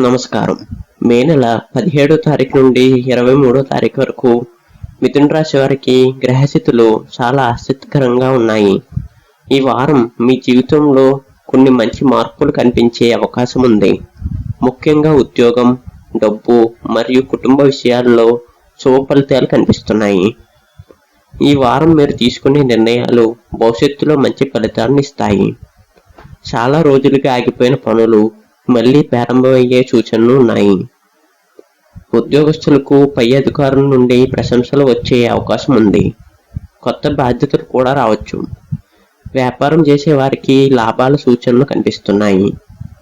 నమస్కారం. మే నెల 17వ తారీఖు నుండి 23వ తారీఖు వరకు మిథున రాశి వారికి గ్రహస్థితులు చాలా ఆసక్తికరంగా ఉన్నాయి. ఈ వారం మీ జీవితంలో కొన్ని మంచి మార్పులు కనిపించే అవకాశం ఉంది. ముఖ్యంగా ఉద్యోగం, డబ్బు మరియు కుటుంబ విషయాల్లో శుభ ఫలితాలు కనిపిస్తున్నాయి. ఈ వారం మీరు తీసుకునే నిర్ణయాలు భవిష్యత్తులో మంచి ఫలితాలను ఇస్తాయి. చాలా రోజులుగా ఆగిపోయిన పనులు మళ్లీ ప్రారంభమయ్యే సూచనలు ఉన్నాయి. ఉద్యోగస్తులకు పై అధికారుల నుండి ప్రశంసలు వచ్చే అవకాశం ఉంది. కొత్త బాధ్యతలు కూడా రావచ్చు. వ్యాపారం చేసే వారికి లాభాల సూచనలు కనిపిస్తున్నాయి.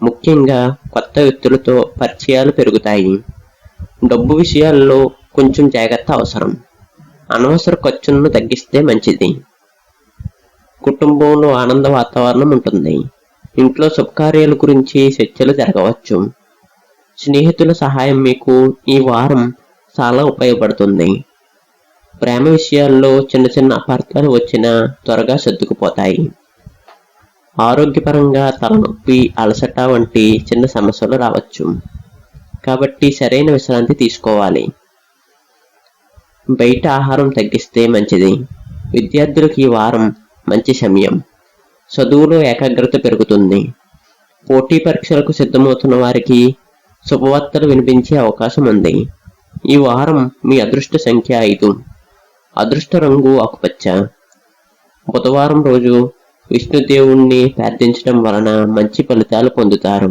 ముఖ్యంగా కొత్త వ్యక్తులతో పరిచయాలు పెరుగుతాయి. డబ్బు విషయాల్లో కొంచెం జాగ్రత్త అవసరం. అనవసర ఖర్చులను తగ్గిస్తే మంచిది. కుటుంబంలో ఆనంద వాతావరణం ఉంటుంది. ఇంట్లో శుభకార్యాల గురించి చర్చలు జరగవచ్చు. స్నేహితుల సహాయం మీకు ఈ వారం చాలా ఉపయోగపడుతుంది. ప్రేమ విషయాల్లో చిన్న చిన్న అపార్థాలు వచ్చినా త్వరగా సర్దుకుపోతాయి. ఆరోగ్యపరంగా తలనొప్పి, అలసట వంటి చిన్న సమస్యలు రావచ్చు. కాబట్టి సరైన విశ్రాంతి తీసుకోవాలి. బయట ఆహారం తగ్గిస్తే మంచిది. విద్యార్థులకు ఈ వారం మంచి సమయం. చదువులో ఏకాగ్రత పెరుగుతుంది. పోటీ పరీక్షలకు సిద్ధమవుతున్న వారికి శుభవార్తలు వినిపించే అవకాశం ఉంది. ఈ వారం మీ అదృష్ట సంఖ్య 5. అదృష్ట రంగు ఆకుపచ్చ. బుధవారం రోజు విష్ణుదేవుణ్ణి ప్రార్థించడం వలన మంచి ఫలితాలు పొందుతారు.